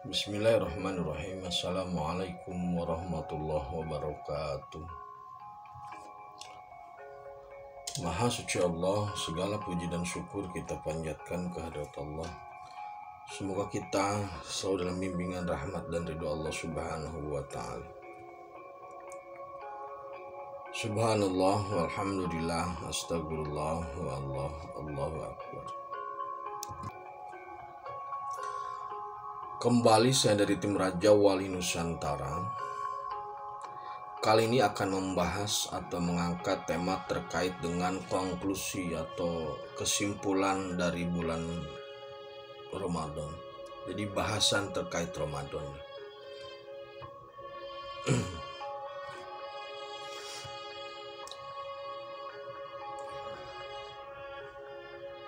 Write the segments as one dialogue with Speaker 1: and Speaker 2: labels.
Speaker 1: Bismillahirrahmanirrahim. Assalamualaikum warahmatullahi wabarakatuh. Maha suci Allah, segala puji dan syukur kita panjatkan kehadirat Allah. Semoga kita selalu dalam bimbingan rahmat dan ridho Allah subhanahu wa ta'ala. Subhanallah walhamdulillah, astagfirullah wa Allahu akbar. Kembali saya dari tim Raja Wali Nusantara. Kali ini akan membahas atau mengangkat tema terkait dengan konklusi atau kesimpulan dari bulan Ramadan. Jadi bahasan terkait Ramadan.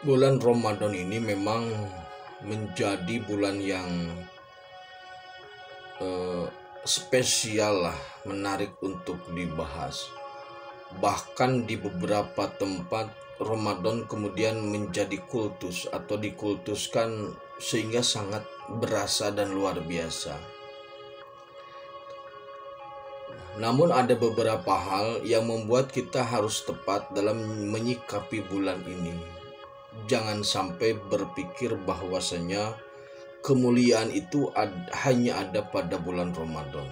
Speaker 1: Bulan Ramadan ini memang menjadi bulan yang spesial lah, menarik untuk dibahas. Bahkan di beberapa tempat Ramadan kemudian menjadi kultus atau dikultuskan sehingga sangat berasa dan luar biasa. Namun ada beberapa hal yang membuat kita harus tepat dalam menyikapi bulan ini. Jangan sampai berpikir bahwasanya kemuliaan itu hanya ada pada bulan Ramadan.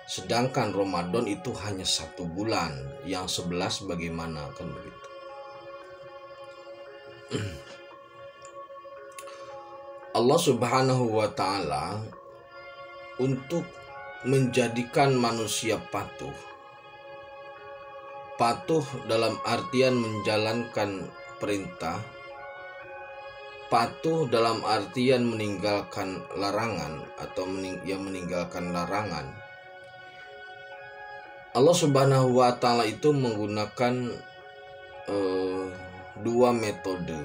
Speaker 1: Sedangkan Ramadan itu hanya satu bulan, yang 11 bagaimana, kan begitu. Allah subhanahu wa ta'ala untuk menjadikan manusia patuh dalam artian menjalankan perintah, patuh dalam artian meninggalkan larangan atau meninggalkan larangan. Allah subhanahu wa ta'ala itu menggunakan dua metode.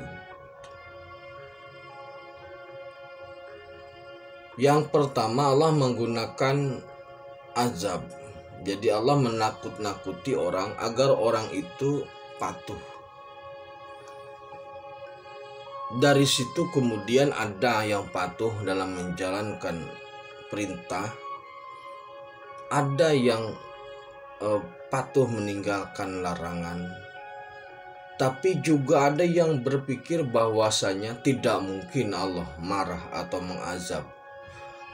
Speaker 1: Yang pertama, Allah menggunakan azab. Jadi Allah menakut-nakuti orang agar orang itu patuh. Dari situ kemudian ada yang patuh dalam menjalankan perintah, ada yang patuh meninggalkan larangan, tapi juga ada yang berpikir bahwasanya tidak mungkin Allah marah atau mengazab,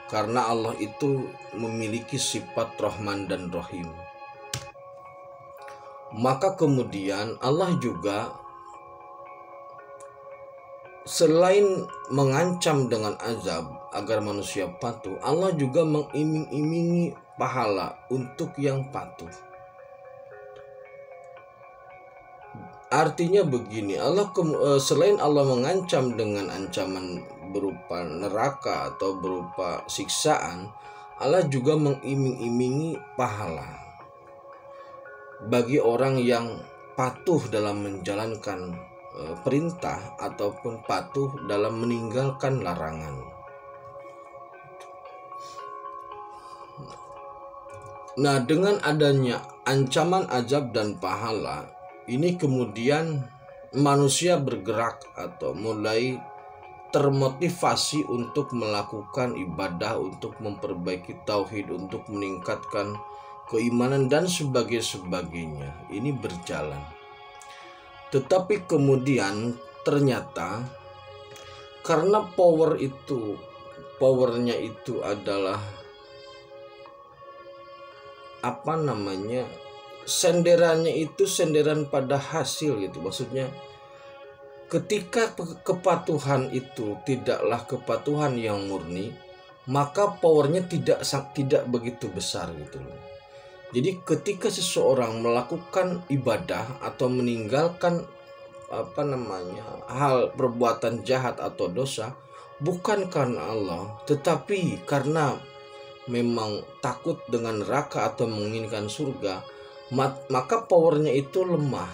Speaker 1: karena Allah itu memiliki sifat Rahman dan Rahim. Maka kemudian Allah juga selain mengancam dengan azab agar manusia patuh, Allah juga mengiming-imingi pahala untuk yang patuh. Artinya begini, selain Allah mengancam dengan ancaman berupa neraka atau berupa siksaan, Allah juga mengiming-imingi pahala bagi orang yang patuh dalam menjalankan perintah ataupun patuh dalam meninggalkan larangan. Nah, dengan adanya ancaman azab dan pahala ini, kemudian manusia bergerak atau mulai termotivasi untuk melakukan ibadah, untuk memperbaiki tauhid, untuk meningkatkan keimanan dan sebagainya. Ini berjalan. Tetapi kemudian ternyata karena powernya itu adalah senderannya itu senderan pada hasil gitu. Maksudnya ketika kepatuhan itu tidaklah kepatuhan yang murni, maka powernya tidak begitu besar gitu loh. Jadi ketika seseorang melakukan ibadah atau meninggalkan hal perbuatan jahat atau dosa, bukan karena Allah, tetapi karena memang takut dengan neraka atau menginginkan surga, maka powernya itu lemah.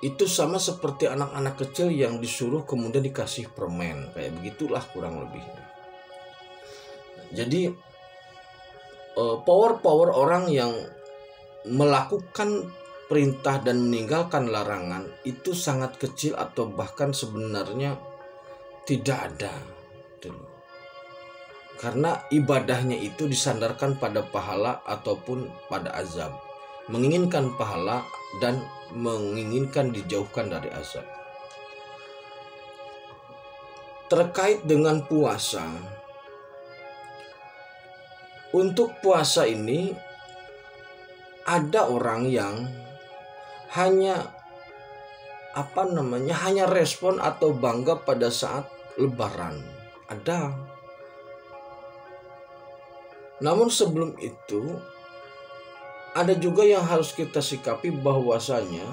Speaker 1: Itu sama seperti anak-anak kecil yang disuruh kemudian dikasih permen, kayak begitulah kurang lebih. Jadi power orang yang melakukan perintah dan meninggalkan larangan itu sangat kecil, atau bahkan sebenarnya Tidak ada dulu. Karena ibadahnya itu disandarkan pada pahala ataupun pada azab. Menginginkan pahala dan menginginkan dijauhkan dari azab. Terkait dengan puasa, untuk puasa ini ada orang yang hanya hanya respon atau bangga pada saat Lebaran. Ada. Namun sebelum itu ada juga yang harus kita sikapi bahwasanya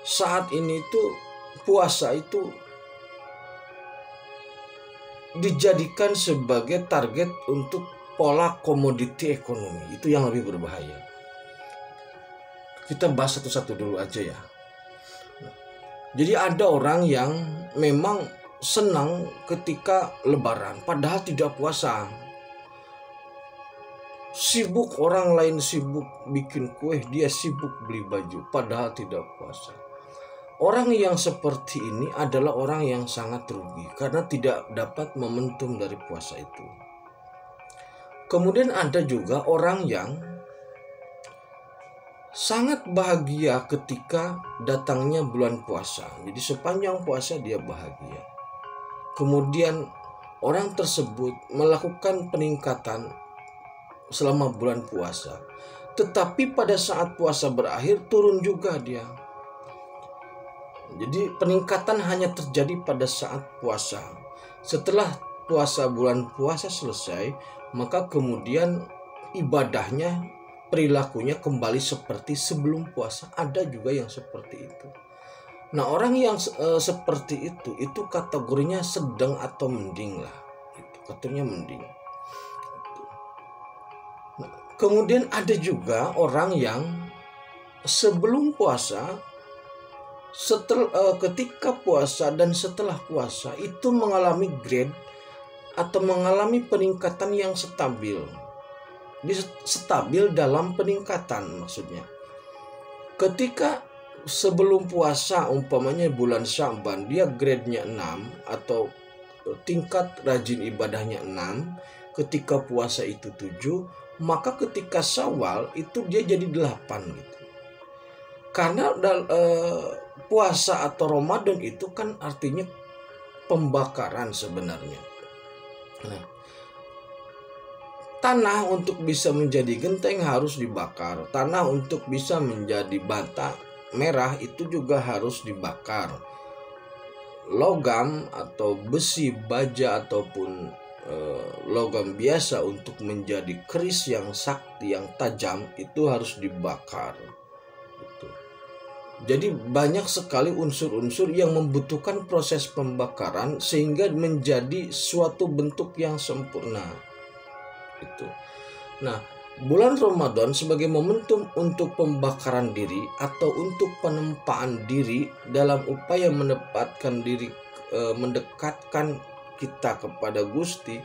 Speaker 1: saat ini tuh puasa itu dijadikan sebagai target untuk pola komoditi ekonomi. Itu yang lebih berbahaya. Kita bahas satu-satu dulu aja ya. Jadi ada orang yang memang senang ketika Lebaran padahal tidak puasa. Sibuk, orang lain sibuk bikin kue, dia sibuk beli baju padahal tidak puasa. Orang yang seperti ini adalah orang yang sangat rugi karena tidak dapat momentum dari puasa itu. Kemudian ada juga orang yang sangat bahagia ketika datangnya bulan puasa. Jadi sepanjang puasa dia bahagia. Kemudian orang tersebut melakukan peningkatan selama bulan puasa. Tetapi pada saat puasa berakhir turun juga dia. Jadi peningkatan hanya terjadi pada saat puasa. Setelah bulan puasa selesai, maka kemudian ibadahnya, perilakunya kembali seperti sebelum puasa. Ada juga yang seperti itu. Nah, orang yang seperti itu kategorinya sedang atau mending lah. Itu kategorinya mending. Nah, kemudian ada juga orang yang sebelum puasa, ketika puasa dan setelah puasa itu mengalami grade atau mengalami peningkatan yang stabil. Stabil dalam peningkatan maksudnya. Ketika sebelum puasa umpamanya bulan Sya'ban dia grade-nya 6 atau tingkat rajin ibadahnya 6, ketika puasa itu 7, maka ketika Syawal itu dia jadi 8 gitu. Karena puasa atau Ramadan itu kan artinya pembakaran sebenarnya. Nah, tanah untuk bisa menjadi genteng harus dibakar. Tanah untuk bisa menjadi bata merah itu juga harus dibakar. Logam atau besi, baja ataupun logam biasa untuk menjadi keris yang sakti, yang tajam itu harus dibakar. Gitu. Jadi banyak sekali unsur-unsur yang membutuhkan proses pembakaran sehingga menjadi suatu bentuk yang sempurna. Itu. Nah, bulan Ramadan sebagai momentum untuk pembakaran diri atau untuk penempaan diri dalam upaya mendekatkan kita kepada Gusti.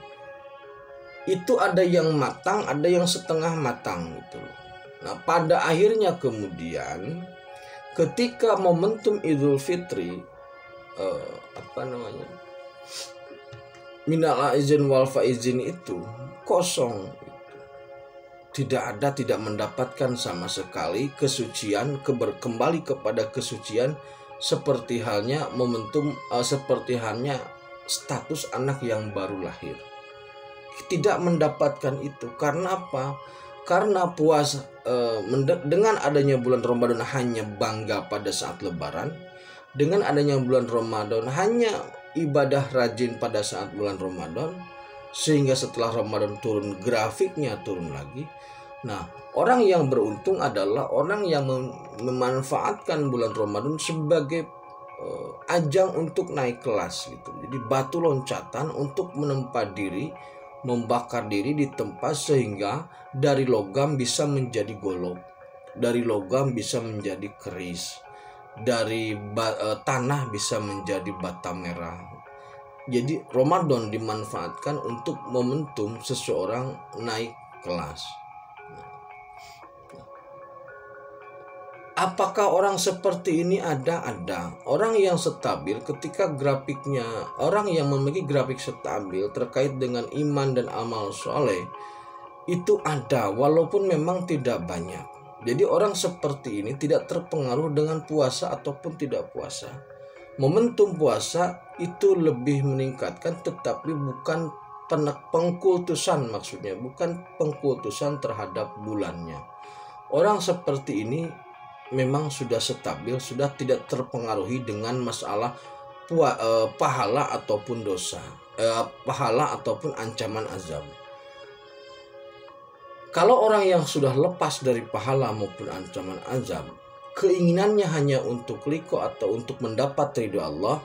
Speaker 1: Itu ada yang matang, ada yang setengah matang gitu. Nah, pada akhirnya kemudian ketika momentum Idul Fitri minal aizin wal faizin itu kosong, tidak mendapatkan sama sekali kesucian, kembali kepada kesucian seperti halnya momentum, seperti halnya status anak yang baru lahir. Tidak mendapatkan itu. Karena apa? Karena puasa dengan adanya bulan Ramadan hanya bangga pada saat Lebaran, dengan adanya bulan Ramadan hanya ibadah rajin pada saat bulan Ramadan, sehingga setelah Ramadan turun grafiknya turun lagi. Nah, orang yang beruntung adalah orang yang memanfaatkan bulan Ramadan sebagai ajang untuk naik kelas gitu. Jadi batu loncatan untuk menempa diri, membakar diri di tempat sehingga dari logam bisa menjadi golok, dari logam bisa menjadi keris, dari tanah bisa menjadi bata merah. Jadi Ramadan dimanfaatkan untuk momentum seseorang naik kelas. Apakah orang seperti ini ada? Ada. Orang yang stabil ketika grafiknya, orang yang memiliki grafik stabil terkait dengan iman dan amal soleh, itu ada, walaupun memang tidak banyak. Jadi orang seperti ini tidak terpengaruh dengan puasa ataupun tidak puasa. Momentum puasa itu lebih meningkatkan, tetapi bukan pengkultusan, maksudnya bukan pengkultusan terhadap bulannya. Orang seperti ini memang sudah stabil, sudah tidak terpengaruhi dengan masalah pahala ataupun dosa, pahala ataupun ancaman azab. Kalau orang yang sudah lepas dari pahala maupun ancaman azab, keinginannya hanya untuk ridho atau untuk mendapat ridho Allah,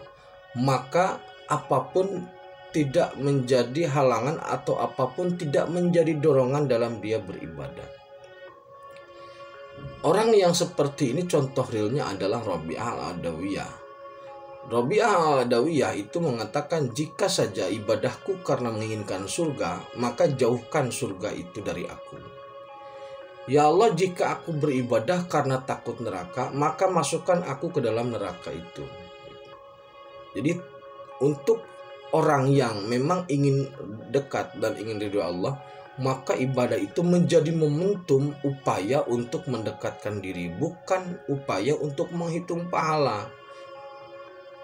Speaker 1: maka apapun tidak menjadi halangan atau apapun tidak menjadi dorongan dalam dia beribadah. Orang yang seperti ini contoh realnya adalah Rabi'ah al-Adawiyah. Rabi'ah al-Adawiyah itu mengatakan, jika saja ibadahku karena menginginkan surga, maka jauhkan surga itu dari aku. Ya Allah, jika aku beribadah karena takut neraka, maka masukkan aku ke dalam neraka itu. Jadi untuk orang yang memang ingin dekat dan ingin ridho Allah, maka ibadah itu menjadi momentum upaya untuk mendekatkan diri, bukan upaya untuk menghitung pahala.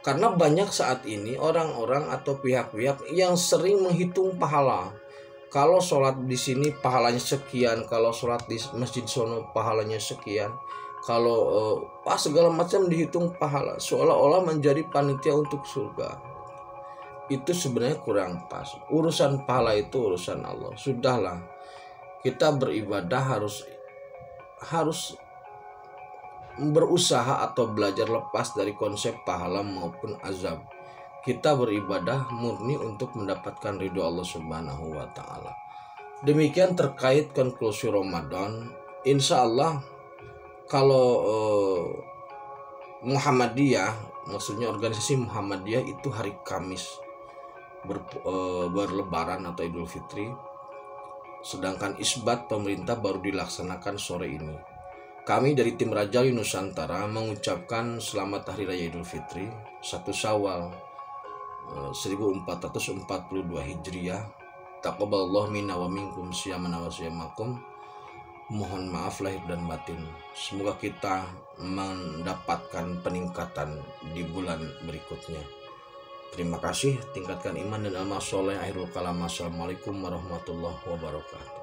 Speaker 1: Karena banyak saat ini orang-orang atau pihak-pihak yang sering menghitung pahala. Kalau sholat di sini pahalanya sekian, kalau sholat di masjid sono pahalanya sekian, kalau segala macam dihitung pahala, seolah-olah menjadi panitia untuk surga. Itu sebenarnya kurang pas. Urusan pahala itu urusan Allah. Sudahlah, kita beribadah harus berusaha atau belajar lepas dari konsep pahala maupun azab. Kita beribadah murni untuk mendapatkan ridho Allah Subhanahu wa ta'ala. Demikian terkait konklusi Ramadan. Insya Allah kalau Muhammadiyah, maksudnya organisasi Muhammadiyah itu hari Kamis berlebaran atau Idul Fitri, sedangkan isbat pemerintah baru dilaksanakan sore ini. Kami dari tim Rajali Nusantara mengucapkan selamat Hari Raya Idul Fitri 1 Syawal 1442 Hijriah. Taqabbalallahu minna wa minkum syiyamana wa syiyamakum. Mohon maaf lahir dan batin. Semoga kita mendapatkan peningkatan di bulan berikutnya. Terima kasih. Tingkatkan iman dan amal soleh. Akhirul kalam. Assalamualaikum warahmatullahi wabarakatuh.